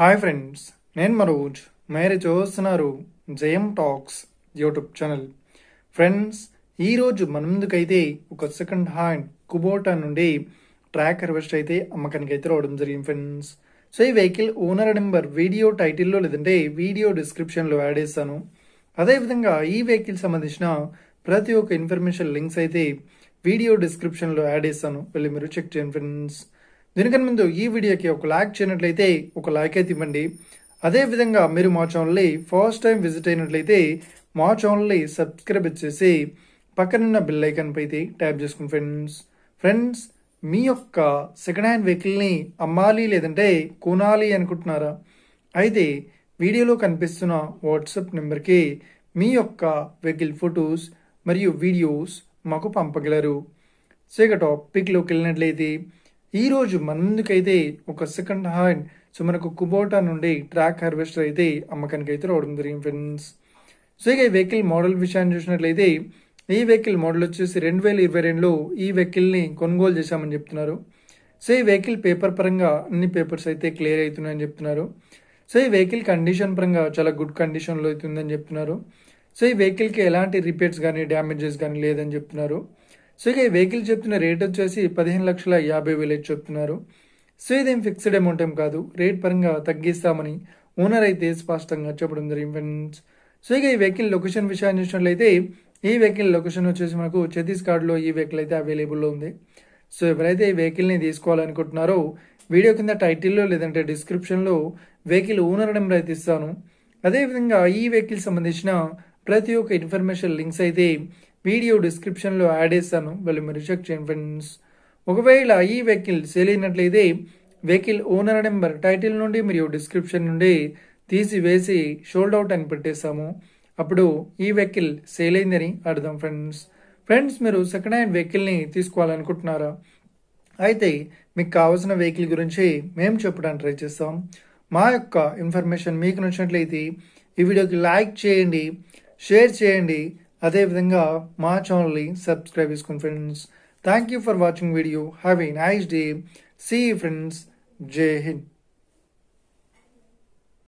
Hi friends, నేను మనోజ్. మీరు చూస్తున్నారు జయం టాక్స్ యూట్యూబ్ ఛానల్. ఫ్రెండ్స్, ఈరోజు మన ముందుకైతే ఒక సెకండ్ హ్యాండ్ కుబోటా నుండి ట్రాక్ హార్వెస్టర్ అయితే అమ్మకానికి అయితే రావడం జరిగింది ఫ్రెండ్స్. సో ఈ వెహికల్ ఓనర్ నెంబర్ వీడియో టైటిల్లో లేదంటే వీడియో డిస్క్రిప్షన్లో యాడ్ చేస్తాను. అదేవిధంగా ఈ వెహికల్ సంబంధించిన ప్రతి ఒక్క ఇన్ఫర్మేషన్ లింక్స్ అయితే వీడియో డిస్క్రిప్షన్లో యాడ్ చేస్తాను, వెళ్ళి మీరు చెక్ చేయండి ఫ్రెండ్స్. దీనికన్నా ముందు ఈ వీడియోకి ఒక లైక్ చేయనట్లయితే ఒక లైక్ అయితే ఇవ్వండి. అదేవిధంగా మీరు మా ఛానల్ని ఫస్ట్ టైం విజిట్ అయినట్లయితే మా ఛానల్ని సబ్స్క్రైబ్ చేసి పక్కనున్న బెల్ ఐకాన్ పై అయితే ట్యాప్ చేసుకోండి ఫ్రెండ్స్. ఫ్రెండ్స్, మీ యొక్క సెకండ్ హ్యాండ్ వెహికల్ని అమ్మాలి లేదంటే కొనాలి అనుకుంటున్నారా? అయితే వీడియోలో కనిపిస్తున్న వాట్సాప్ నెంబర్కి మీ యొక్క వెహికల్ ఫొటోస్ మరియు వీడియోస్ మాకు పంపగలరు. సో ఇక టాపిక్లోకి వెళ్ళినట్లయితే ఈరోజు మన ముందుకైతే ఒక సెకండ్ హ్యాండ్ మనకు కుబోటా నుండి ట్రాక్ హార్వెస్టర్ అయితే అమ్మకానికి అయితే రావడం జరిగింది ఫ్రెండ్స్. సో ఇక ఈ వెహికల్ మోడల్ విషయాన్ని చూసినట్లయితే ఈ వెహికల్ మోడల్ వచ్చేసి 2022లో ఈ వెహికల్ని కొనుగోలు చేశామని చెప్తున్నారు. సో ఈ వెహికల్ పేపర్ పరంగా అన్ని పేపర్స్ అయితే క్లియర్ అవుతున్నాయని చెప్తున్నారు. సో ఈ వెహికల్ కండిషన్ పరంగా చాలా గుడ్ కండిషన్లో అవుతుందని చెప్తున్నారు. సో ఈ వెహికల్కి ఎలాంటి రిపేర్స్ కానీ డ్యామేజెస్ కానీ లేదని చెప్తున్నారు. సో ఇక ఈ వెహికల్ చెప్తున్న రేట్ వచ్చేసి 15,50,000 చెప్తున్నారు. సో ఇదేం ఫిక్స్డ్ అమౌంట్ ఏం కాదు, రేట్ పరంగా తగ్గిస్తామని ఓనర్ అయితే స్పష్టంగా చెప్పడం జరిగింది ఫ్రెండ్స్. సో ఇక ఈ వెహికల్ లొకేషన్ విషయాన్ని చూసినట్లయితే ఈ వెహికల్ లొకేషన్ వచ్చేసి మనకు ఛత్తీస్గఢ్లో ఈ వెహికల్ అయితే అవైలబుల్లో ఉంది. సో ఎవరైతే ఈ వెహికల్ని తీసుకోవాలనుకుంటున్నారో వీడియో కింద టైటిల్లో లేదంటే డిస్క్రిప్షన్లో వెహికల్ ఓనర్ నెంబర్ అయితే ఇస్తాను. అదేవిధంగా ఈ వెహికల్ సంబంధించిన ప్రతి ఒక్క ఇన్ఫర్మేషన్ లింక్స్ అయితే వీడియో డిస్క్రిప్షన్లో యాడ్ చేస్తాను, వెళ్ళి మీరు చెక్ చేయండి ఫ్రెండ్స్. ఒకవేళ ఈ వెహికల్ సేల్ అయినట్లయితే వెహికల్ ఓనర్ నెంబర్ టైటిల్ నుండి మరియు డిస్క్రిప్షన్ నుండి తీసివేసి షోల్డ్ అవుట్ అని పెట్టేస్తాము. అప్పుడు ఈ వెహికల్ సేల్ అయిందని అర్థం ఫ్రెండ్స్. ఫ్రెండ్స్, మీరు సెకండ్ హ్యాండ్ వెహికల్ని తీసుకోవాలనుకుంటున్నారా? అయితే మీకు కావాల్సిన వెహికల్ గురించి మేము చెప్పడానికి ట్రై చేస్తాం. మా యొక్క ఇన్ఫర్మేషన్ మీకు నచ్చినట్లయితే ఈ వీడియోకి లైక్ చేయండి, షేర్ చేయండి, అదేవిధంగా మా ఛానల్ని సబ్స్క్రైబ్ చేసుకోండి friends. Thank you for watching video. Have a nice day. See you friends. జై హింద్.